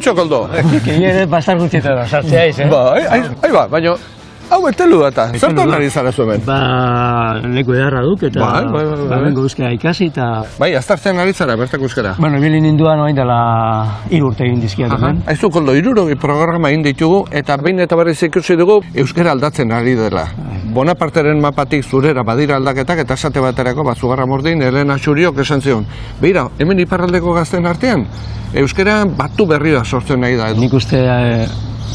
Kaixo, Koldo. Ere bastar gutxietan da, sartzea iz, Ba, baina, hau betelu eta, zertan ari zara zuen? Leku edarra duk, eta bengo euskara ikasi, eta... Bai, aztartzen ari zara, bertako euskara. Bueno, bilin ninduan oain dela 3 urte egin dizkiat, Aizu, Koldo, 60 programa egin ditugu, eta behin eta berriz ikusi dugu, euskara aldatzen ari dela. Bonaparteren mapatik zurera badira aldaketak, eta esate baterako, Zugarra Mordin, Elena Xuriok esan zion. Beira, hemen iparraldeko gazten artean, euskara batu berria sortzen nahi da. Nik uste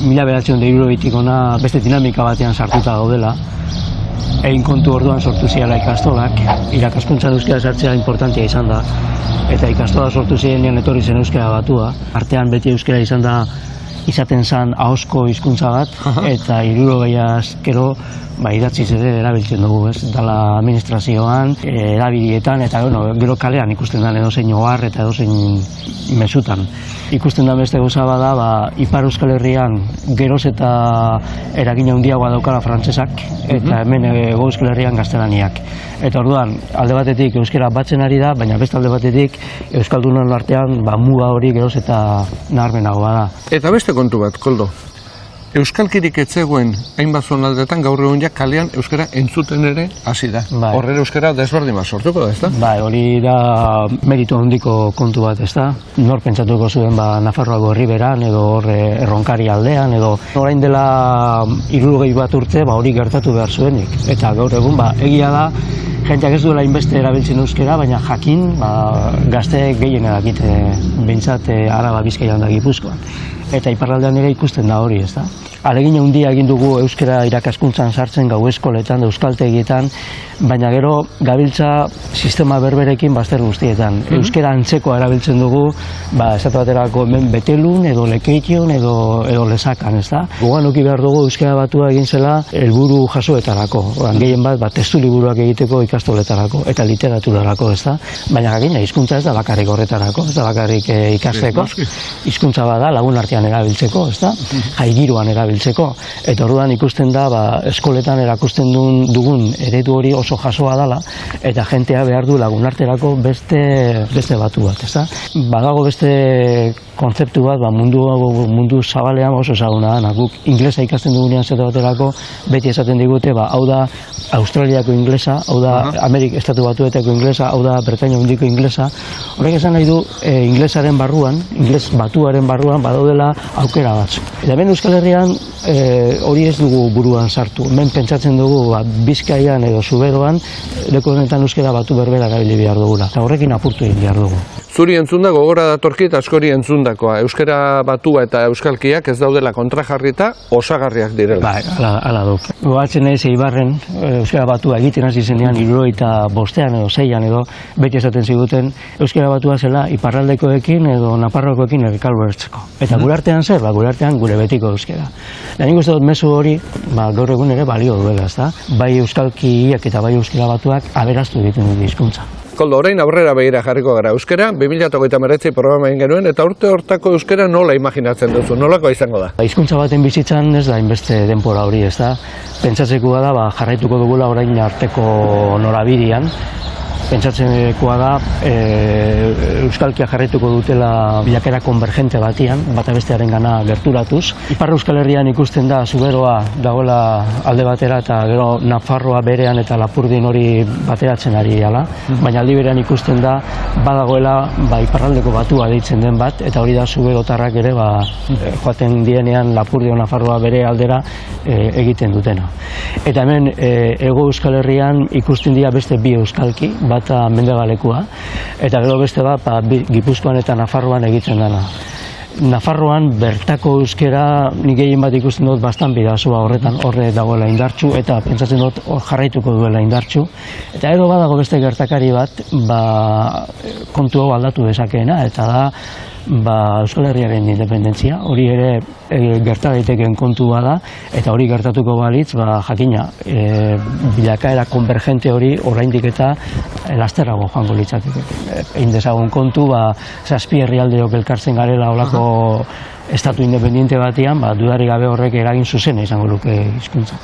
1960 ona beste dinamika batean sartuta gaudela. Egin kontu orduan sortu ziala ikastolak, irakaskuntzan euskara sartzea importantea izan da. Eta ikastola sortu zirenean etorri zen euskara batua. Artean beti euskara izan da izaten zen ahozko hizkuntza bat, eta 60 gero idatziz ere erabiltzen dugu, dala administrazioan, erabilietan, eta gero kalean ikusten da edozein ohar eta edozein mezutan. Ikusten da beste gauza bada, Ipar Euskal Herrian geroz eta eragin handiagoa daukala frantsesak, eta hemen Hego Euskal Herrian gaztelaniak. Eta orduan, alde batetik euskara batzen ari da, baina beste alde batetik euskaldunon artean muga hori geroz eta nabarmenagoa da. Eta beste kontu bat, Koldo. Euskalkirik etzegoen hainbat zonaldetan gaur egun kalean euskara entzuten ere hasi da. Horrela euskara desberdin bat sortuko da, ezta? Bai, hori da meritu handiko kontu bat, ezta? Nor pentsatuko zuen Nafarroako Herriberan edo Erronkari aldean edo orain dela 61 urte hori gertatu behar zuenik. Eta gaur egun egia da jenteak ez duela inbeste erabiltzen euskara, baina jakin gazteek gehien edakite behintzat Araba, Bizkaian da Gipuzkoan. Eta iparraldean ere ikusten da hori, ezta? Alegin handia egin dugu euskara irakaskuntzan sartzen gau eskoletan, euskaltegietan, baina gero gabiltza sistema berberekin bazter guztietan. Euskara antzekoa erabiltzen dugu, esate baterako hemen Betelun edo Lekeition edo Lesakan, ezta? Gogoan eduki behar dugu euskara batua egin zela helburu jasoetarako. Gehien bat testu liburuak egiteko ikastoletarako eta literaturarako, ezta? Baina jakina hizkuntza ez da bakarrik horretarako, ez da bakarrik ikasteko. Hizkuntza bada lagun artean erabiltzeko, ezta? Jaigiroan erabiltzeko. Eta orduan ikusten da eskoletan erakusten dugun eredu hori oso jasoa dela eta jentea behar du lagunarterako beste batu bat, ezta? Badago beste kontzeptu bat, mundu zabalean oso ezaguna da. Guk inglesa ikasten dugunean zete baterako beti esaten digute, hau da Australiako inglesa, hau da Estatu Batuetako inglesa, hau da Bretainia Handiko inglesa. Horrek esan nahi du inglesaren barruan, ingles batuaren barruan badaudela aukera batzu. Eta hemen Euskal Herrian hori ez dugu buruan sartu. Hemen pentsatzen dugu Bizkaian edo Zuberoan leku honetan euskara batu berbera erabili behar dugula. Eta horrekin apurtu egin behar dugu. Zuri entzunda gogora datorki eta askori entzundakoa. Euskara batua eta euskalkiak ez daudela kontrajarrita, osagarriak direla. Bai, hala duk. Goatzen naiz Eibarren euskara batua egiten hasi zenean 75ean edo 6ean edo beti esaten ziguten euskara batua zela iparraldekoekin edo Nafarroakoekin elkarbertzeko. Eta gure artean zer? Gure artean gure betiko euskara. Eta nik uste dut mezu hori gaur egun ere balio duela, ezta? Bai euskalkiak eta bai euskara batuak aberaztu egiten dut hizkuntza. Koldo, orain aurrera begira jarriko gara euskara, 2039 programa egin genuen, eta urte hortako euskara nola imaginatzen duzu, nolakoa izango da? Hizkuntza baten bizitzan ez da inbeste denbora hori, ez da? Pentsatzekoa da, jarraituko dugula orain arteko norabidean. Pentsatzekoa da, euskalkia jarraituko dutela bilakera konvergente batian, bata bestearen gana gerturatuz. Ipar Euskal Herrian ikusten da Zuberoa dagoela alde batera eta gero Nafarroa berean eta Lapurdin hori bateratzen ari dela. Baina aldi berean ikusten da badagoela iparraldeko batua deitzen den bat, eta hori da Zuberotarrak ere joaten dienean Lapurdio Nafarroa bere aldera egiten dutena. Eta hemen Hego Euskal Herrian ikusten dira beste bi euskalki, bata Mendebalekua, eta gero beste bat Gipuzkoan eta Nafarroan egiten dena. Nafarroan bertako euskera nik gehien bat ikusten dut bastan bidazua horretan, horre dagoela indartsu, eta pentsatzen dut hor jarraituko duela indartsu. Eta edo badago beste gertakari bat, kontu hau aldatu dezakeena, eta da Euskal Herriaren independentzia, hori ere gerta daitekeen kontua da, eta hori gertatuko balitz, jakina, bilakaera konvergente hori oraindik eta lasterrago joango litzateke. Egin dezagun kontu, 7 herrialdeok elkartzen garela olako estatu independente batean, dudarik gabe horrek eragin zuzena izango luke hizkuntza.